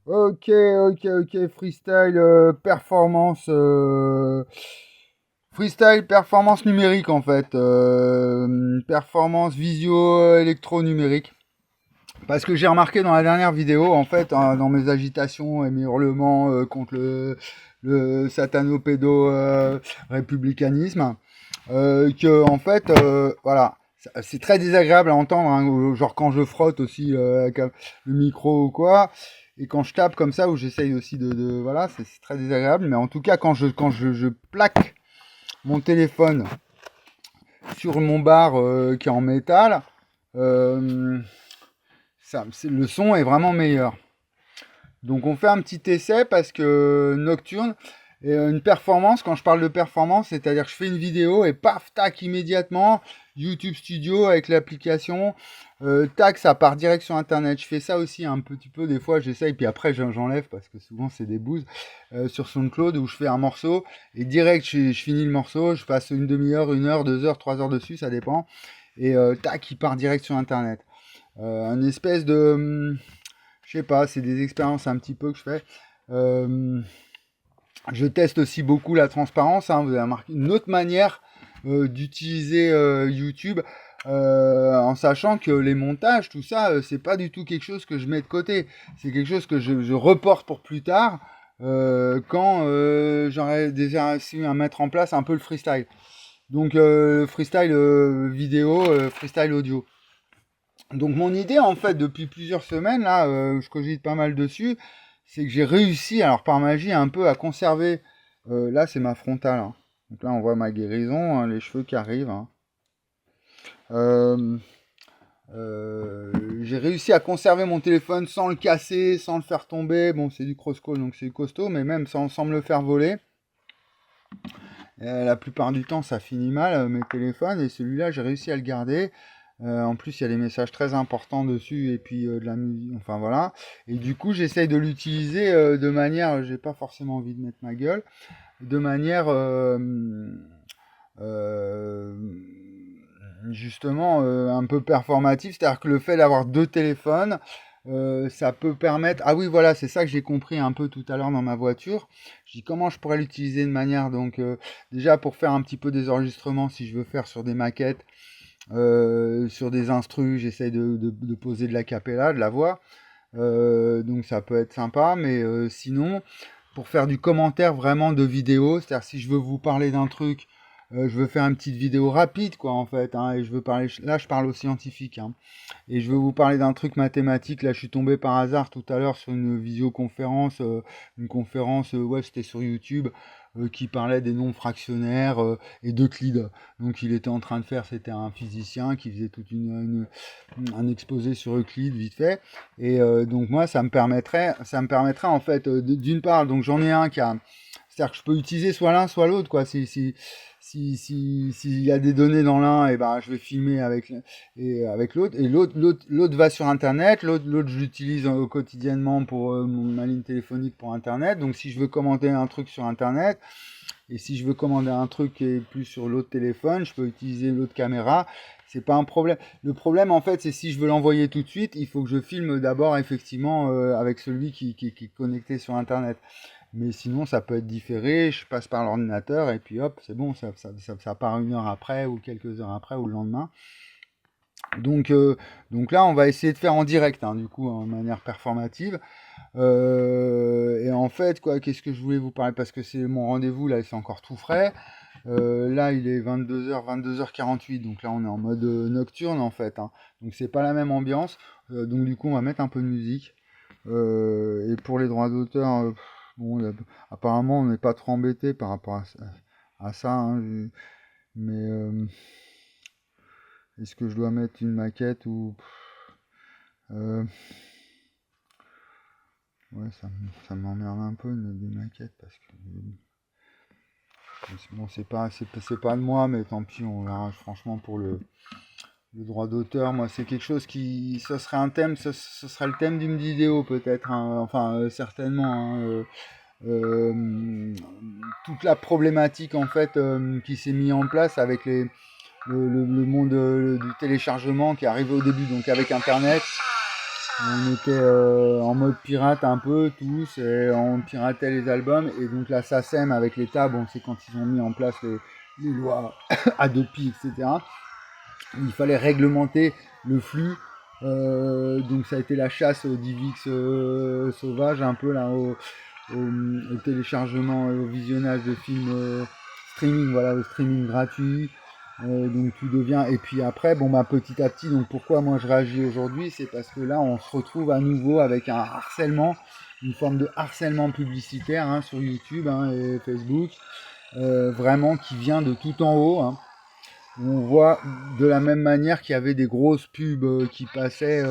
Ok, ok. Freestyle performance numérique en fait. Performance visio électro numérique. Parce que j'ai remarqué dans la dernière vidéo, en fait, dans mes agitations et mes hurlements contre le satanopédo républicanisme, que en fait, voilà, c'est très désagréable à entendre, hein, genre quand je frotte aussi avec le micro ou quoi, et quand je tape comme ça, où j'essaye aussi voilà, c'est très désagréable. Mais en tout cas, je plaque mon téléphone sur mon bar qui est en métal, euh, le son est vraiment meilleur. Donc on fait un petit essai parce que Nocturne est une performance. Quand je parle de performance, c'est-à-dire que je fais une vidéo et paf, tac, immédiatement, YouTube Studio avec l'application, tac, ça part direct sur Internet. Je fais ça aussi un petit peu, des fois j'essaye, puis après j'enlève parce que souvent c'est des bouses, sur SoundCloud où je fais un morceau et direct je finis le morceau, je passe une demi-heure, 1 heure, 2 heures, 3 heures dessus, ça dépend. Et tac, il part direct sur Internet. Un espèce de, je sais pas, c'est des expériences un petit peu que je fais. Euh, je teste aussi beaucoup la transparence, hein, vous avez remarqué une autre manière d'utiliser YouTube, en sachant que les montages, tout ça, c'est pas du tout quelque chose que je mets de côté. C'est quelque chose que je reporte pour plus tard, quand j'aurai déjà réussi à mettre en place un peu le freestyle. Donc freestyle vidéo, freestyle audio. Donc mon idée en fait depuis plusieurs semaines là, je cogite pas mal dessus, c'est que j'ai réussi alors par magie un peu à conserver. Là c'est ma frontale, hein. Donc là on voit ma guérison, hein, les cheveux qui arrivent, hein. Euh, j'ai réussi à conserver mon téléphone sans le casser, sans le faire tomber. Bon c'est du cross-call donc c'est costaud, mais même sans me le faire voler. La plupart du temps ça finit mal mes téléphones et celui-là j'ai réussi à le garder. En plus, il y a des messages très importants dessus et puis de la musique, enfin voilà. Et du coup, j'essaye de l'utiliser de manière, j'ai pas forcément envie de mettre ma gueule, de manière euh, justement un peu performative, c'est-à-dire que le fait d'avoir deux téléphones, ça peut permettre. Ah oui, voilà, c'est ça que j'ai compris un peu tout à l'heure dans ma voiture. Je dis comment je pourrais l'utiliser de manière, donc déjà pour faire un petit peu des enregistrements si je veux faire sur des maquettes. Sur des instrus, j'essaye de poser de la cappella, de la voix. Donc ça peut être sympa, mais sinon, pour faire du commentaire vraiment de vidéo, c'est-à-dire si je veux vous parler d'un truc, je veux faire une petite vidéo rapide, quoi, en fait, hein, et je veux parler, là je parle au scientifique, hein, et je veux vous parler d'un truc mathématique. Là, je suis tombé par hasard tout à l'heure sur une visioconférence, une conférence, ouais, c'était sur YouTube, qui parlait des nombres fractionnaires et d'Euclide. Donc, il était en train de faire, c'était un physicien qui faisait toute un exposé sur Euclide vite fait. Et donc, moi, ça me permettrait en fait, d'une part, donc j'en ai un qui a, c'est-à-dire que je peux utiliser soit l'un, soit l'autre, quoi. S'il y a des données dans l'un, et ben, je vais filmer avec l'autre. Et l'autre va sur Internet. L'autre, je l'utilise quotidiennement pour ma ligne téléphonique pour Internet. Donc, si je veux commander un truc sur Internet, et si je veux commander un truc qui est plus sur l'autre téléphone, je peux utiliser l'autre caméra. C'est pas un problème. Le problème, en fait, c'est si je veux l'envoyer tout de suite, il faut que je filme d'abord, effectivement, avec celui qui est connecté sur Internet. Mais sinon, ça peut être différé. Je passe par l'ordinateur et puis hop, c'est bon, ça part 1 heure après ou quelques heures après ou le lendemain. Donc, euh, donc là, on va essayer de faire en direct, hein, du coup, en manière performative. Et en fait, quoi, qu'est-ce que je voulais vous parler? Parce que c'est mon rendez-vous, là, c'est encore tout frais. Là, il est 22h, 22h48. Donc là, on est en mode nocturne, en fait, hein. Donc, c'est pas la même ambiance. Donc, du coup, on va mettre un peu de musique. Et pour les droits d'auteur, bon, apparemment, on n'est pas trop embêté par rapport à ça, hein, mais est-ce que je dois mettre une maquette ou euh, ouais, ça m'emmerde un peu des maquettes parce que bon, c'est pas de moi, mais tant pis, on verra. Franchement, pour le droit d'auteur, moi, c'est quelque chose qui, ça serait un thème, ce serait le thème d'une vidéo peut-être, hein, enfin certainement, hein, euh, toute la problématique en fait qui s'est mis en place avec le monde du téléchargement qui est arrivé au début, donc avec Internet. On était en mode pirate un peu tous, et on piratait les albums, et donc la SACEM avec l'État, bon c'est quand ils ont mis en place les lois Adopi, etc. Il fallait réglementer le flux, donc ça a été la chasse au DivX sauvage, un peu là, au téléchargement, au visionnage de films streaming, voilà, au streaming gratuit. Donc tout devient, et puis après bon bah petit à petit, donc pourquoi moi je réagis aujourd'hui, c'est parce que là on se retrouve à nouveau avec un harcèlement, une forme de harcèlement publicitaire, hein, sur YouTube, hein, et Facebook, vraiment qui vient de tout en haut, hein. On voit de la même manière qu'il y avait des grosses pubs qui passaient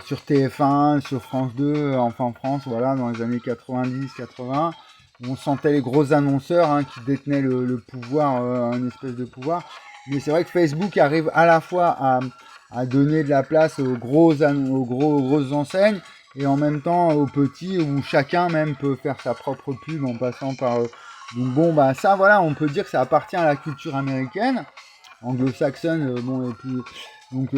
sur TF1, sur France 2, enfin en France, voilà, dans les années 90-80. On sentait les gros annonceurs, hein, qui détenaient le pouvoir, un espèce de pouvoir. Mais c'est vrai que Facebook arrive à la fois à donner de la place grosses enseignes, et en même temps aux petits, où chacun même peut faire sa propre pub en passant par... donc bon, bah ça, voilà, on peut dire que ça appartient à la culture américaine, anglo-saxonne, bon, et puis... Donc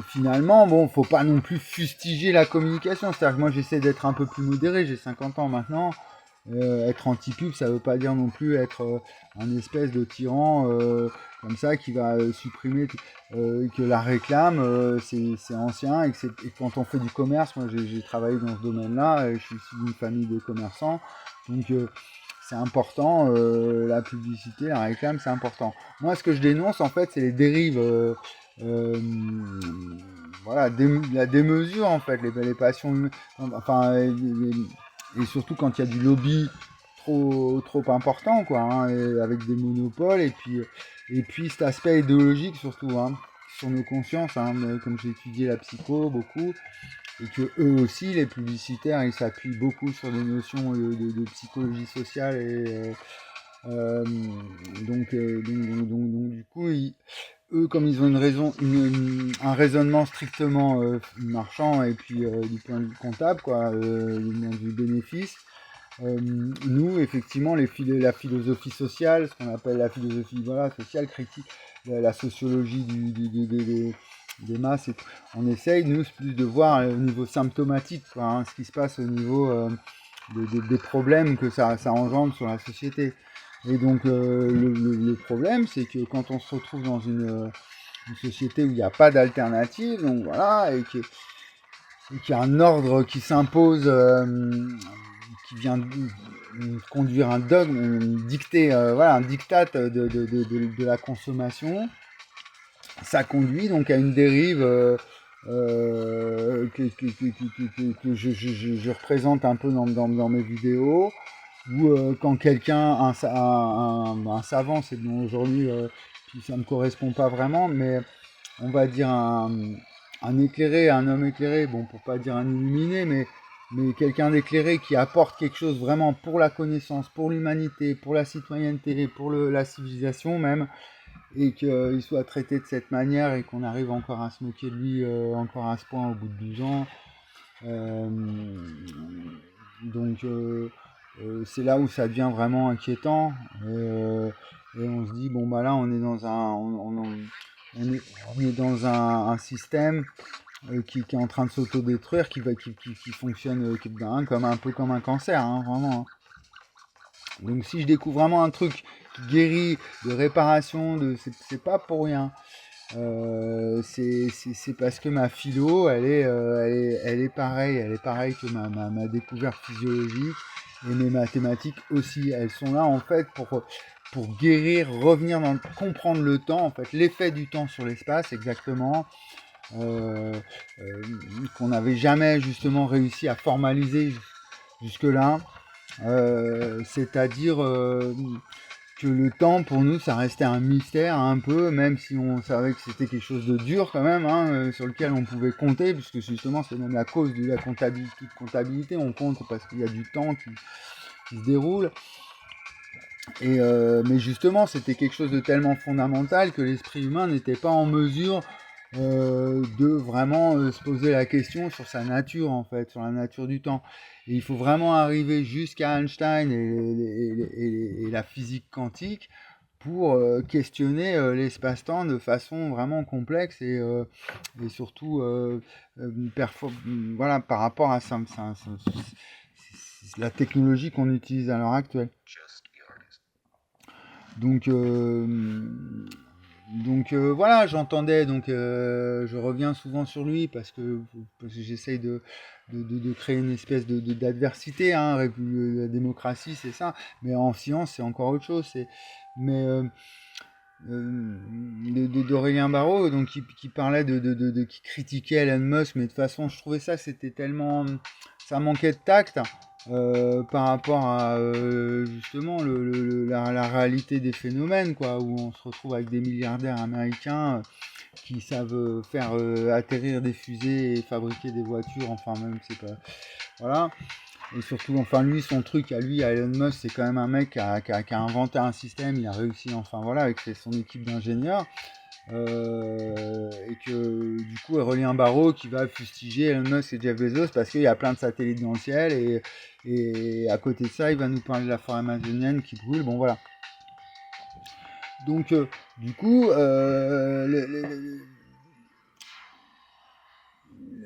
finalement, bon, faut pas non plus fustiger la communication. C'est-à-dire que moi j'essaie d'être un peu plus modéré, j'ai 50 ans maintenant. Être anti-pub, ça veut pas dire non plus être un espèce de tyran comme ça qui va supprimer que la réclame, c'est ancien, et quand on fait du commerce, moi j'ai travaillé dans ce domaine-là, et je suis issu d'une famille de commerçants, donc c'est important, la publicité, la réclame, c'est important. Moi, ce que je dénonce, en fait, c'est les dérives, euh, voilà, la démesure, en fait, les passions humaines, enfin, et surtout quand il y a du lobby trop important, quoi, hein, avec des monopoles, et puis cet aspect idéologique, surtout, hein, sur nos consciences, hein, comme j'ai étudié la psycho beaucoup, et que eux aussi, les publicitaires, ils s'appuient beaucoup sur des notions de psychologie sociale, et donc, du coup, eux, comme ils ont un raisonnement strictement marchand, et puis du point de vue comptable, quoi, du point de vue bénéfice, nous, effectivement, la philosophie sociale, ce qu'on appelle la philosophie, voilà, sociale, critique, la sociologie des masses, et on essaye, nous, plus de voir au niveau symptomatique, quoi, hein, ce qui se passe au niveau des problèmes que ça engendre sur la société. Et donc, le problème, c'est que quand on se retrouve dans une société où il n'y a pas d'alternative, donc voilà, et qu'il y a un ordre qui s'impose, qui vient conduire un dogme, dicter, voilà, un diktat de la consommation, ça conduit donc à une dérive que je représente un peu dans mes vidéos, où quand quelqu'un, un savant, c'est bon aujourd'hui, puis ça ne me correspond pas vraiment, mais on va dire un éclairé, un homme éclairé, bon, pour pas dire un illuminé, mais quelqu'un d'éclairé qui apporte quelque chose vraiment pour la connaissance, pour l'humanité, pour la citoyenneté, pour la civilisation même, et qu'il soit traité de cette manière, et qu'on arrive encore à se moquer de lui, encore à ce point au bout de 12 ans. Euh, donc c'est là où ça devient vraiment inquiétant, et on se dit bon bah là on est dans on est dans un système qui est en train de s'autodétruire, qui fonctionne comme un peu comme un cancer, hein, vraiment, hein. Donc si je découvre vraiment un truc qui guérit, de réparation, c'est pas pour rien. C'est parce que ma philo, elle est pareille, que ma découverte physiologique, et mes mathématiques aussi. Elles sont là en fait pour guérir, revenir comprendre le temps, en fait, l'effet du temps sur l'espace, exactement, euh, euh, qu'on n'avait jamais justement réussi à formaliser jusque-là. C'est-à-dire que le temps pour nous ça restait un mystère un peu, même si on savait que c'était quelque chose de dur quand même, hein, sur lequel on pouvait compter, puisque justement c'est même la cause de la comptabilité, on compte parce qu'il y a du temps qui se déroule, mais justement c'était quelque chose de tellement fondamental que l'esprit humain n'était pas en mesure de vraiment se poser la question sur sa nature, en fait, sur la nature du temps. Et il faut vraiment arriver jusqu'à Einstein et la physique quantique pour questionner l'espace-temps de façon vraiment complexe et surtout voilà, par rapport à la technologie qu'on utilise à l'heure actuelle. Donc, voilà, j'entendais, je reviens souvent sur lui parce que j'essaye de créer une espèce d'adversité, hein, la démocratie c'est ça, mais en science c'est encore autre chose. Mais d'Aurélien Barraud, donc qui parlait qui critiquait Elon Musk, mais de toute façon je trouvais c'était tellement, ça manquait de tact par rapport à justement la réalité des phénomènes, quoi, où on se retrouve avec des milliardaires américains qui savent faire atterrir des fusées et fabriquer des voitures, enfin même c'est pas, voilà. Et surtout, enfin lui, son truc à Elon Musk, c'est quand même un mec qui a inventé un système, il a réussi, enfin voilà, avec son équipe d'ingénieurs. Et que du coup, Aurélien Barraud qui va fustiger Elon Musk et Jeff Bezos parce qu'il y a plein de satellites dans le ciel et à côté de ça, il va nous parler de la forêt amazonienne qui brûle, bon voilà. Donc, du coup,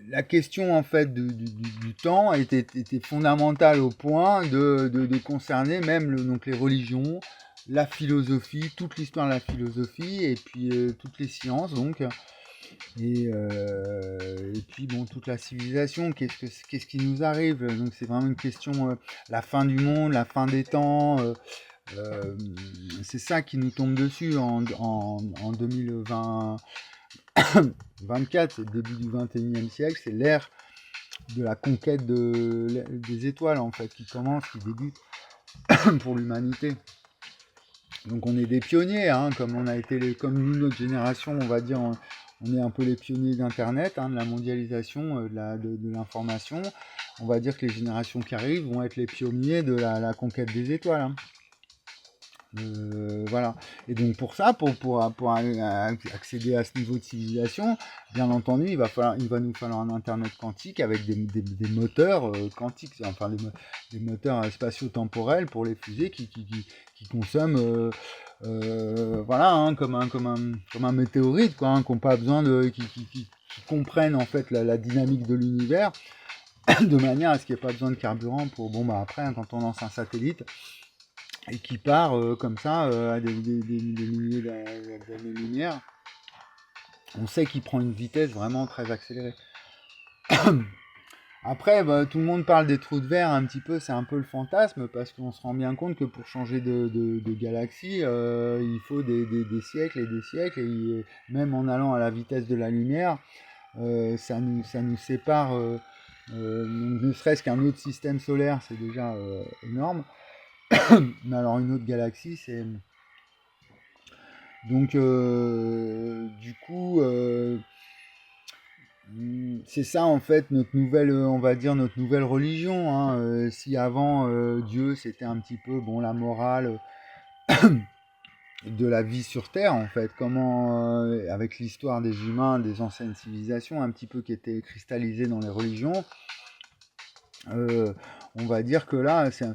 la question en fait du temps était fondamentale au point de concerner même donc les religions, la philosophie, toute l'histoire de la philosophie et puis toutes les sciences donc et puis bon toute la civilisation, qu'est-ce qui nous arrive, donc c'est vraiment une question la fin du monde, la fin des temps, c'est ça qui nous tombe dessus en 2020. 24, c'est le début du 21e siècle, c'est l'ère de la conquête des étoiles en fait, qui commence, qui débute pour l'humanité. Donc on est des pionniers, hein, comme on a été comme nous, notre génération, on va dire, on est un peu les pionniers d'Internet, hein, de la mondialisation, de l'information. On va dire que les générations qui arrivent vont être les pionniers de la conquête des étoiles. Hein. Voilà. Et donc pour ça, pour accéder à ce niveau de civilisation, bien entendu, il va nous falloir un Internet quantique avec des moteurs quantiques, enfin des moteurs spatio-temporels pour les fusées qui consomment, voilà, hein, comme un météorite, quoi, hein, qui n'ont pas besoin qui comprennent en fait la dynamique de l'univers de manière à ce qu'il n'y ait pas besoin de carburant pour, bon bah après, hein, quand on lance un satellite, et qui part comme ça à des milliers d'années-lumière, on sait qu'il prend une vitesse vraiment très accélérée. Après, bah, tout le monde parle des trous de verre un petit peu, c'est un peu le fantasme, parce qu'on se rend bien compte que pour changer de galaxie, il faut des siècles et des siècles, et même en allant à la vitesse de la lumière, ça nous sépare, ne serait-ce qu'un autre système solaire, c'est déjà énorme. Mais alors une autre galaxie, c'est... Donc, du coup, c'est ça en fait notre nouvelle, on va dire notre nouvelle religion. Hein. Si avant Dieu c'était un petit peu bon la morale de la vie sur Terre en fait, comment avec l'histoire des humains, des anciennes civilisations, un petit peu qui était cristallisée dans les religions. On va dire que là, c'est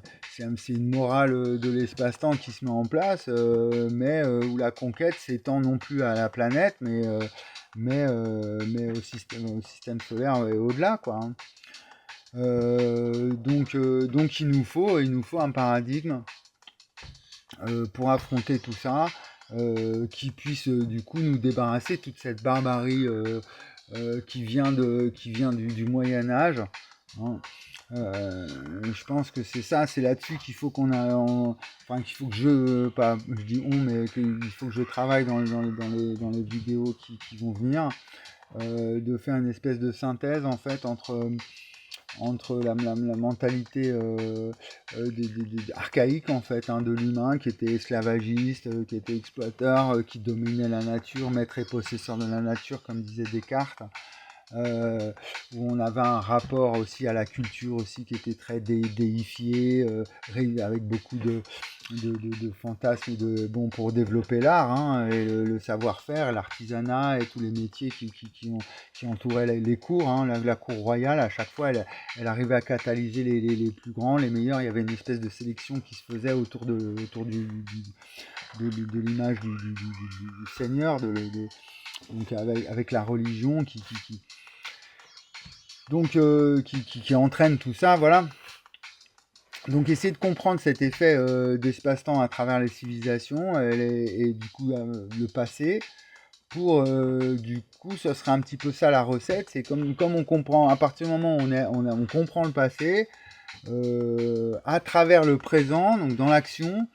une morale de l'espace-temps qui se met en place, mais où la conquête s'étend non plus à la planète, mais au système solaire et au-delà, quoi. Hein. Donc il nous faut un paradigme pour affronter tout ça, qui puisse du coup nous débarrasser de toute cette barbarie qui vient du Moyen Âge. Hein. Je pense que c'est ça, c'est là-dessus qu'il faut enfin qu'il faut que je dis on, mais qu'il faut que je travaille dans les vidéos qui vont venir, de faire une espèce de synthèse en fait entre la mentalité archaïque en fait, hein, de l'humain qui était esclavagiste, qui était exploiteur, qui dominait la nature, maître et possesseur de la nature comme disait Descartes. Où on avait un rapport aussi à la culture aussi qui était très déifié, avec beaucoup de fantasmes pour développer l'art, hein, et le savoir-faire, l'artisanat et tous les métiers qui entouraient les cours, hein. La cour royale, à chaque fois, elle arrivait à catalyser les plus grands, les meilleurs. Il y avait une espèce de sélection qui se faisait autour de l'image du Seigneur, donc avec la religion qui entraîne tout ça, voilà. Donc essayer de comprendre cet effet d'espace-temps à travers les civilisations et du coup le passé, pour du coup ce serait un petit peu ça la recette. C'est comme on comprend, à partir du moment où on comprend le passé, à travers le présent, donc dans l'action,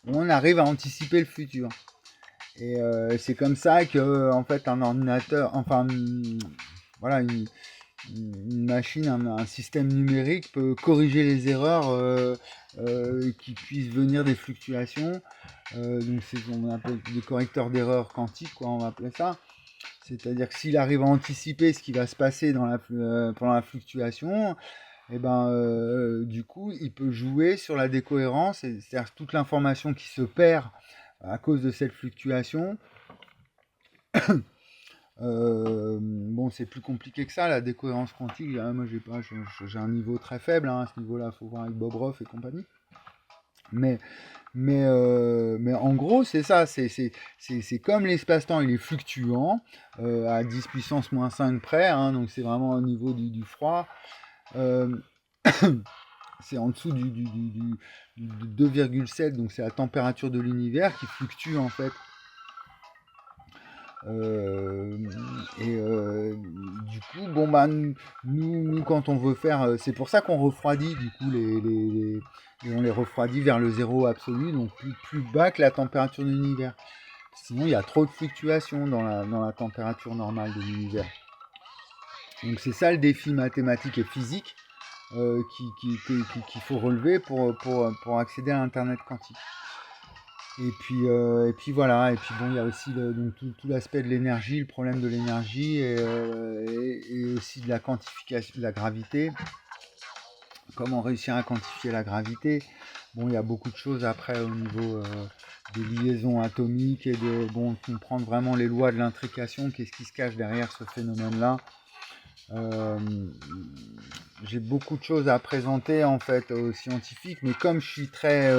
on arrive à anticiper le futur. Et c'est comme ça que en fait un ordinateur, enfin voilà, une machine, un système numérique peut corriger les erreurs qui puissent venir des fluctuations. Donc on appelle des correcteurs d'erreurs quantiques, quoi, on va appeler ça. C'est-à-dire que s'il arrive à anticiper ce qui va se passer pendant la fluctuation, et du coup, il peut jouer sur la décohérence, c'est-à-dire toute l'information qui se perd à cause de cette fluctuation. Bon, c'est plus compliqué que ça, la décohérence quantique. Moi, j'ai un niveau très faible, hein, à ce niveau-là. Il faut voir avec Bob Roth et compagnie. Mais en gros, c'est ça. C'est comme l'espace-temps, il est fluctuant à 10 puissance moins 5 près. Hein, donc, c'est vraiment au niveau du froid. C'est en dessous du 2,7. Donc, c'est la température de l'univers qui fluctue en fait. Du coup, bon bah nous quand on veut faire, c'est pour ça qu'on refroidit du coup et on les refroidit vers le zéro absolu, donc plus bas que la température de l'univers. Sinon, il y a trop de fluctuations dans la température normale de l'univers. Donc c'est ça le défi mathématique et physique qu'il faut relever pour accéder à l'internet quantique. Et puis voilà, et puis bon, il y a aussi donc tout l'aspect de l'énergie, le problème de l'énergie et aussi de la quantification de la gravité. Comment réussir à quantifier la gravité? Bon, il y a beaucoup de choses après au niveau des liaisons atomiques et de comprendre vraiment les lois de l'intrication, qu'est-ce qui se cache derrière ce phénomène-là. J'ai beaucoup de choses à présenter en fait aux scientifiques, mais comme je suis très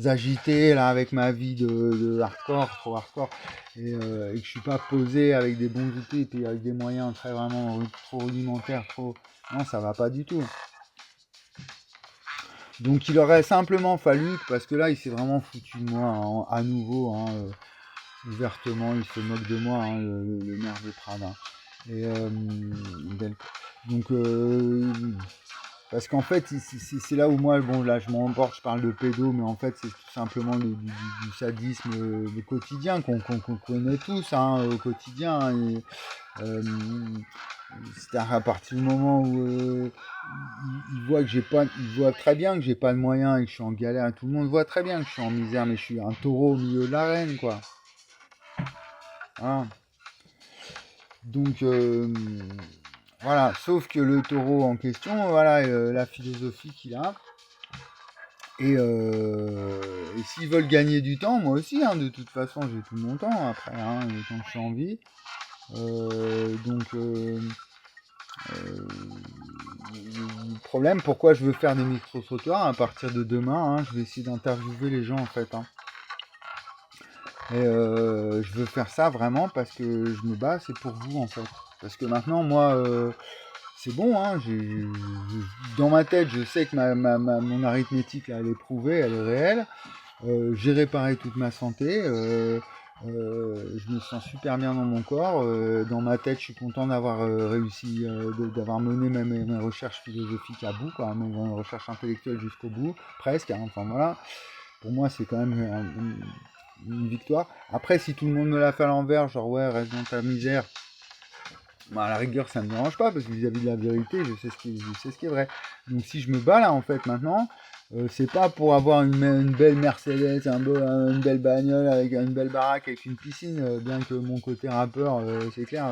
agité là avec ma vie de hardcore, trop hardcore, et que je suis pas posé avec des bons outils et puis avec des moyens très vraiment trop rudimentaires, non, ça va pas du tout. Donc il aurait simplement fallu, parce que là il s'est vraiment foutu de moi à nouveau, hein, ouvertement, il se moque de moi, hein, le maire de Prades. Hein. Et donc parce qu'en fait c'est là où moi là je m'emporte, je parle de pédo, mais en fait c'est tout simplement du sadisme quotidien qu'on connaît tous, hein, au quotidien, hein, c'est-à-dire à partir du moment où il voit que il voit très bien que j'ai pas de moyens et que je suis en galère, tout le monde voit très bien que je suis en misère, mais je suis un taureau au milieu de l'arène, quoi. Voilà. Donc voilà, sauf que le taureau en question, voilà la philosophie qu'il a. Et s'ils veulent gagner du temps, moi aussi, hein, de toute façon, j'ai tout mon temps après, hein, quand je suis en vie. Le problème, pourquoi je veux faire des micro-trottoirs à partir de demain, hein, je vais essayer d'interviewer les gens en fait. Hein. Et je veux faire ça vraiment parce que je me bats, c'est pour vous en fait. Parce que maintenant, moi, c'est bon, hein, dans ma tête, je sais que mon arithmétique, là, elle est prouvée, elle est réelle. J'ai réparé toute ma santé. Je me sens super bien dans mon corps. Dans ma tête, je suis content d'avoir réussi, d'avoir mené mes recherches philosophiques à bout, quoi, mes recherches intellectuelles jusqu'au bout, presque. Hein, enfin voilà. Pour moi, c'est quand même une victoire. Après, si tout le monde me l'a fait à l'envers, genre ouais, reste dans ta misère, bah, à la rigueur, ça ne me dérange pas parce que vis-à-vis de la vérité, je sais ce qui est vrai. Donc si je me bats là, en fait, maintenant, c'est pas pour avoir une belle Mercedes, une belle bagnole avec une belle baraque avec une piscine, bien que mon côté rappeur, c'est clair.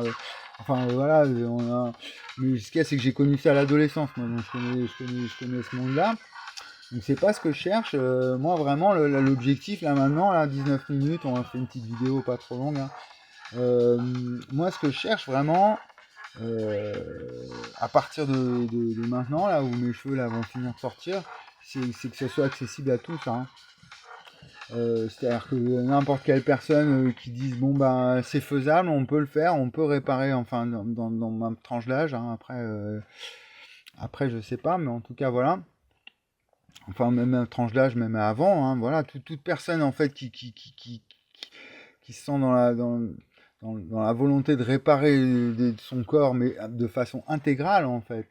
Voilà, mais ce qu'il y a, c'est que j'ai connu ça à l'adolescence, moi, donc je connais ce monde-là. Donc c'est pas ce que je cherche. Moi vraiment l'objectif là maintenant, là 19 minutes, on a fait une petite vidéo pas trop longue, hein. Moi ce que je cherche vraiment, euh, à partir de maintenant, là où mes cheveux là vont finir de sortir, c'est que ce soit accessible à tous, hein. C'est-à-dire que n'importe quelle personne qui dise bon bah c'est faisable, on peut le faire, on peut réparer, enfin dans ma tranche d'âge, hein. Après je sais pas, mais en tout cas voilà. Enfin même à tranche d'âge, même avant, hein, voilà, toute personne en fait qui se sent dans la volonté de réparer son corps, mais de façon intégrale en fait.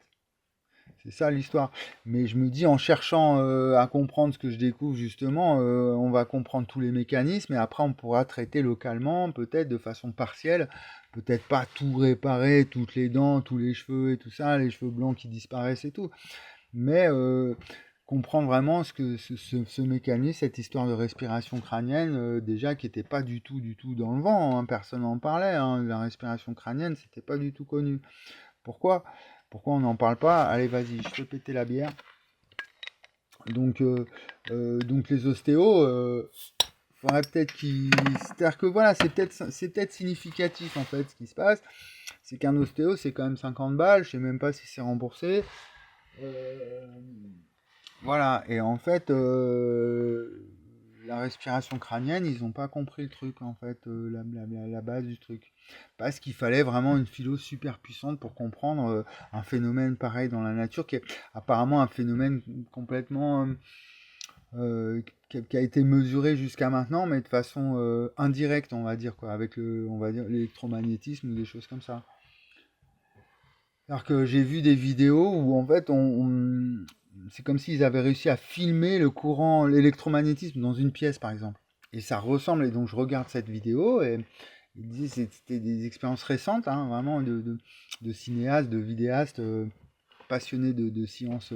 C'est ça l'histoire. Mais je me dis, en cherchant à comprendre ce que je découvre, justement, on va comprendre tous les mécanismes et après on pourra traiter localement, peut-être de façon partielle, peut-être pas tout réparer, toutes les dents, tous les cheveux et tout ça, les cheveux blancs qui disparaissent et tout. Mais comprendre vraiment ce mécanisme, cette histoire de respiration crânienne, déjà qui n'était pas du tout dans le vent, hein, personne n'en parlait, hein, la respiration crânienne, c'était pas du tout connu. Pourquoi? Pourquoi on n'en parle pas? Allez, vas-y, je peux péter la bière. Donc les ostéos, faudrait peut-être qu'ils... C'est-à-dire que voilà, c'est peut-être significatif en fait ce qui se passe. C'est qu'un ostéo, c'est quand même 50 balles, je sais même pas si c'est remboursé. Euh, voilà, et en fait, la respiration crânienne, ils n'ont pas compris le truc, en fait, la base du truc. Parce qu'il fallait vraiment une philo super puissante pour comprendre un phénomène pareil dans la nature, qui est apparemment un phénomène complètement qui a été mesuré jusqu'à maintenant, mais de façon indirecte, on va dire, quoi, avec on va dire, l'électromagnétisme ou des choses comme ça. Alors que j'ai vu des vidéos où en fait c'est comme s'ils avaient réussi à filmer le courant, l'électromagnétisme dans une pièce par exemple. Et ça ressemble, et donc je regarde cette vidéo et ils disaient que c'était des expériences récentes, hein, vraiment de cinéastes, de vidéastes passionnés de sciences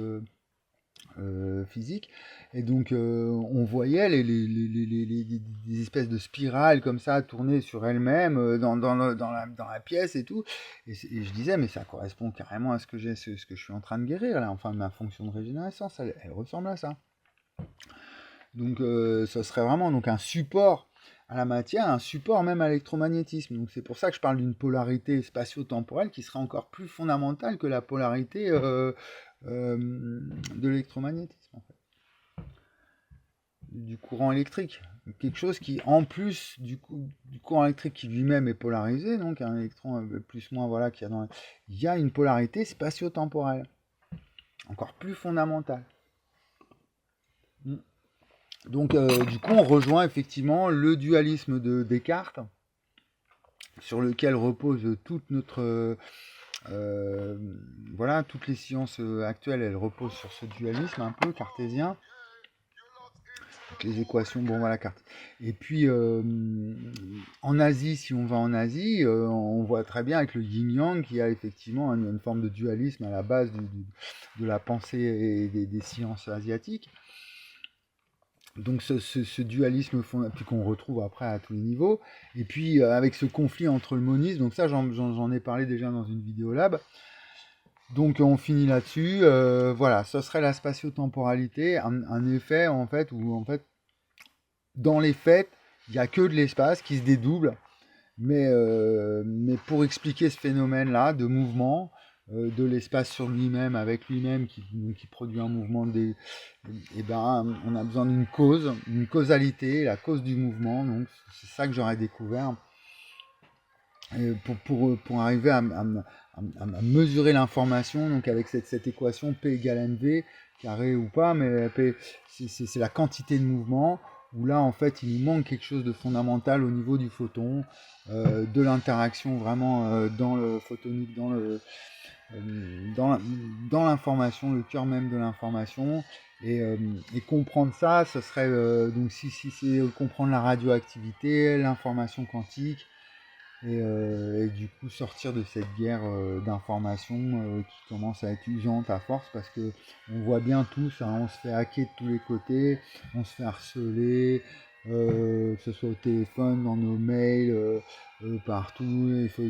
physique. Et donc, on voyait des espèces de spirales comme ça tourner sur elles-mêmes dans la pièce et tout. Et je disais, mais ça correspond carrément à ce que ce que je suis en train de guérir là. Enfin, ma fonction de régénérescence, elle ressemble à ça. Donc, ça serait vraiment donc un support à la matière, un support même à l'électromagnétisme. Donc, c'est pour ça que je parle d'une polarité spatio-temporelle qui serait encore plus fondamentale que la polarité de l'électromagnétisme, en fait, du courant électrique. Quelque chose qui, en plus du courant électrique qui lui-même est polarisé, donc un électron plus-moins, voilà, il y a une polarité spatio-temporelle, encore plus fondamentale. Donc, du coup, on rejoint effectivement le dualisme de Descartes, sur lequel repose toute notre... voilà, toutes les sciences actuelles, elles reposent sur ce dualisme un peu cartésien. Donc les équations, bon voilà, carte. Et puis en Asie, si on va en Asie, on voit très bien avec le yin-yang qu'il y a effectivement une forme de dualisme à la base de la pensée et des sciences asiatiques. Donc ce dualisme puis qu'on retrouve après à tous les niveaux. Et puis avec ce conflit entre le monisme, donc ça j'en ai parlé déjà dans une vidéo lab. Donc on finit là-dessus. Voilà, ce serait la spatio-temporalité, un effet en fait où en fait dans les faits, il n'y a que de l'espace qui se dédouble. Mais pour expliquer ce phénomène-là de mouvement, de l'espace sur lui-même, avec lui-même qui produit un mouvement, et ben, on a besoin d'une cause, une causalité, la cause du mouvement. Donc c'est ça que j'aurais découvert. Et pour arriver à mesurer l'information, donc avec cette équation P égale mv, carré ou pas, mais P, c'est la quantité de mouvement, où là en fait il nous manque quelque chose de fondamental au niveau du photon, de l'interaction vraiment dans le photonique, dans l'information, le cœur même de l'information. Et comprendre ça, ce serait donc si c'est comprendre la radioactivité, l'information quantique, et du coup sortir de cette guerre d'information qui commence à être usante à force parce que on voit bien tous, hein, on se fait hacker de tous les côtés, on se fait harceler, que ce soit au téléphone, dans nos mails, partout, il faut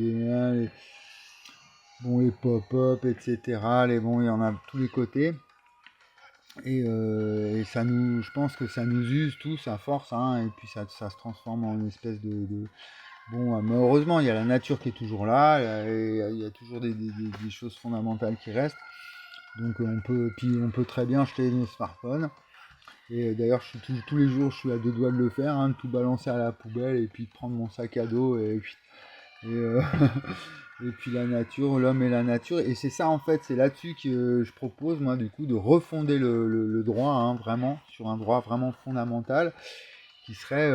bon, les pop-up, etc. Bon, il y en a de tous les côtés. Et ça nous, je pense que ça nous use tous à force, hein, et puis ça se transforme en une espèce bon, mais heureusement, il y a la nature qui est toujours là, et il y a toujours des choses fondamentales qui restent. Donc on peut très bien jeter nos smartphones. Et d'ailleurs, tous les jours, je suis à deux doigts de le faire, hein, de tout balancer à la poubelle et puis de prendre mon sac à dos et, et puis la nature, l'homme et la nature. Et c'est ça en fait, c'est là-dessus que je propose moi du coup de refonder le droit, hein, vraiment, sur un droit vraiment fondamental qui serait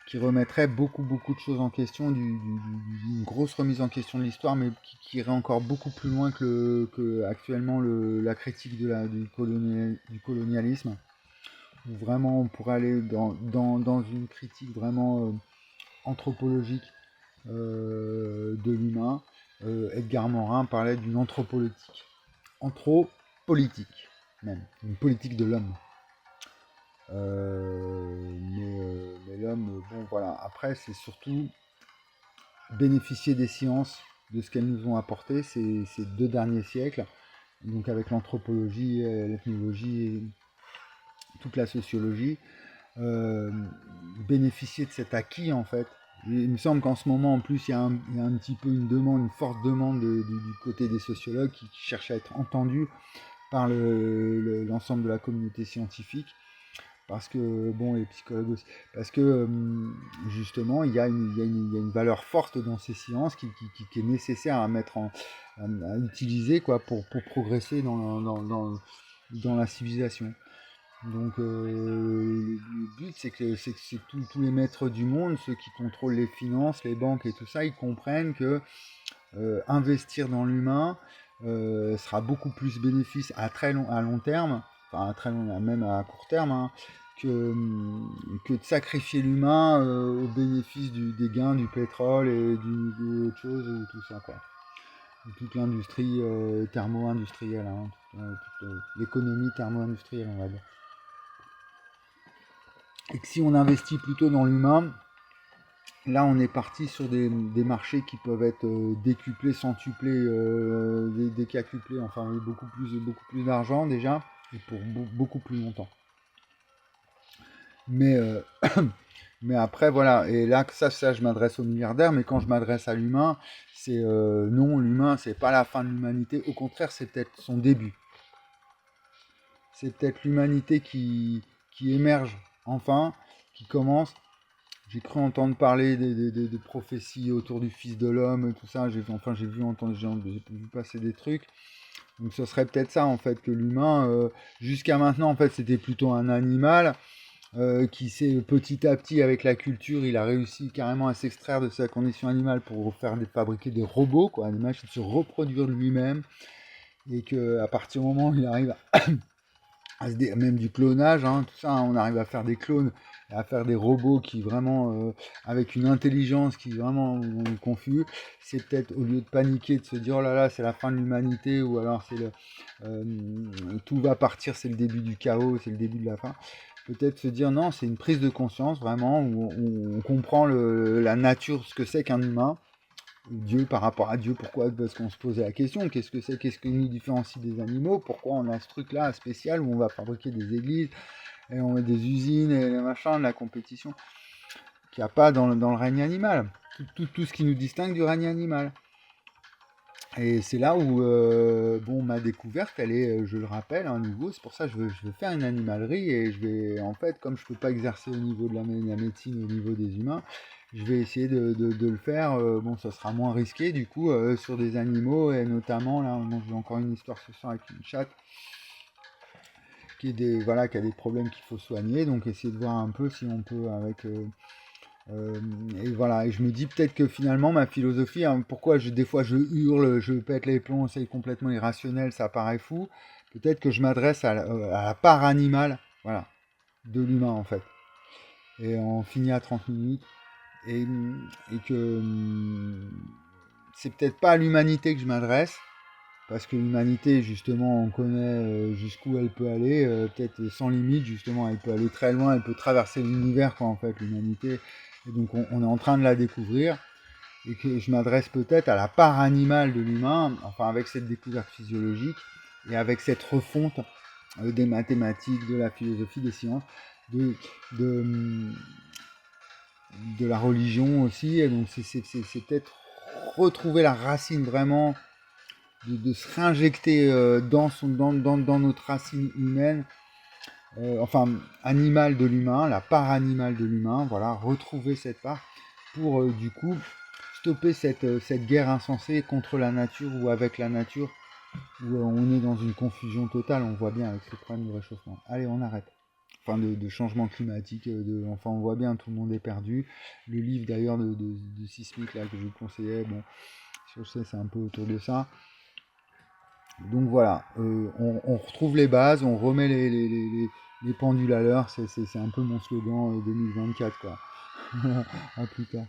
qui remettrait beaucoup de choses en question, une grosse remise en question de l'histoire, mais qui irait encore beaucoup plus loin que actuellement la critique du colonialisme, où vraiment on pourrait aller dans une critique vraiment anthropologique de l'humain. Edgar Morin parlait d'une anthropolitique même, une politique de l'homme. Mais l'homme, bon voilà, après c'est surtout bénéficier des sciences, de ce qu'elles nous ont apporté ces 2 derniers siècles, donc avec l'anthropologie, l'ethnologie et toute la sociologie, euh, bénéficier de cet acquis en fait. Il me semble qu'en ce moment en plus il y a un petit peu une forte demande du côté des sociologues qui cherchent à être entendus par l'ensemble de la communauté scientifique. Parce que, bon, les psychologues aussi, parce que justement, il y a une valeur forte dans ces sciences qui est nécessaire à à utiliser quoi, pour progresser dans la civilisation. Donc, le but, c'est que tous les maîtres du monde, ceux qui contrôlent les finances, les banques et tout ça, ils comprennent que investir dans l'humain sera beaucoup plus bénéfice à long terme, enfin à très long, même à court terme, hein, que de sacrifier l'humain au bénéfice des gains du pétrole et d'autres choses ou tout ça quoi. Toute l'industrie thermo-industrielle, hein, toute l'économie thermo-industrielle on va dire. Et que si on investit plutôt dans l'humain, là, on est parti sur des marchés qui peuvent être décuplés, centuplés, décacuplés, enfin beaucoup plus d'argent déjà, et pour beaucoup plus longtemps. Mais, mais après, voilà, et là, ça, je m'adresse aux milliardaires, mais quand je m'adresse à l'humain, c'est non, l'humain, c'est pas la fin de l'humanité, au contraire, c'est peut-être son début. C'est peut-être l'humanité qui émerge enfin, qui commence. J'ai cru entendre parler des prophéties autour du Fils de l'homme, tout ça. J'ai vu passer des trucs. Donc ce serait peut-être ça en fait que l'humain, jusqu'à maintenant en fait, c'était plutôt un animal qui s'est petit à petit avec la culture, il a réussi carrément à s'extraire de sa condition animale pour fabriquer des robots, quoi, des machines se reproduire lui-même, et que à partir du moment où il arrive même du clonage, hein, tout ça, hein, on arrive à faire des clones, à faire des robots qui vraiment, avec une intelligence qui vraiment confus, c'est peut-être au lieu de paniquer, de se dire oh là là, c'est la fin de l'humanité, ou alors euh, tout va partir, c'est le début du chaos, c'est le début de la fin. Peut-être se dire non, c'est une prise de conscience vraiment, où on comprend la nature, ce que c'est qu'un humain, Dieu par rapport à Dieu, pourquoi? Parce qu'on se posait la question, qu'est-ce qui nous différencie des animaux? Pourquoi on a ce truc-là spécial où on va fabriquer des églises, et on met des usines et les machins, de la compétition, qu'il n'y a pas dans le règne animal. Tout ce qui nous distingue du règne animal. Et c'est là où, bon, ma découverte, elle est, je le rappelle, à nouveau, c'est pour ça que je veux faire une animalerie, et je vais, en fait, comme je ne peux pas exercer au niveau de la médecine, au niveau des humains, je vais essayer de le faire, bon, ça sera moins risqué, du coup, sur des animaux, et notamment, là, moi, j'ai encore une histoire ce soir avec une chatte, voilà, qui a des problèmes qu'il faut soigner, donc essayer de voir un peu si on peut, avec... et voilà, et je me dis peut-être que finalement ma philosophie, hein, pourquoi des fois je hurle, je pète les plombs, c'est complètement irrationnel, ça paraît fou. Peut-être que je m'adresse à la part animale, voilà, de l'humain en fait. Et on finit à 30 minutes. Et, et que c'est peut-être pas à l'humanité que je m'adresse, parce que l'humanité, justement, on connaît jusqu'où elle peut aller, peut-être sans limite, justement, elle peut aller très loin, elle peut traverser l'univers, quoi, en fait, l'humanité. Et donc, on est en train de la découvrir, et que je m'adresse peut-être à la part animale de l'humain, enfin, avec cette découverte physiologique, et avec cette refonte des mathématiques, de la philosophie, des sciences, de, de, de la religion aussi. Et donc c'est peut-être retrouver la racine vraiment, de se réinjecter dans notre racine humaine, enfin animale de l'humain, la part animale de l'humain, voilà, retrouver cette part pour du coup stopper cette guerre insensée contre la nature ou avec la nature, où on est dans une confusion totale, on voit bien avec ce problème de réchauffement. Allez, on arrête. Enfin, de changement climatique, enfin, on voit bien, tout le monde est perdu. Le livre d'ailleurs de Sismic là, que je vous conseillais, bon, je sais, c'est un peu autour de ça. Donc voilà, on retrouve les bases, on remet les pendules à l'heure, c'est un peu mon slogan 2024, quoi. À plus tard.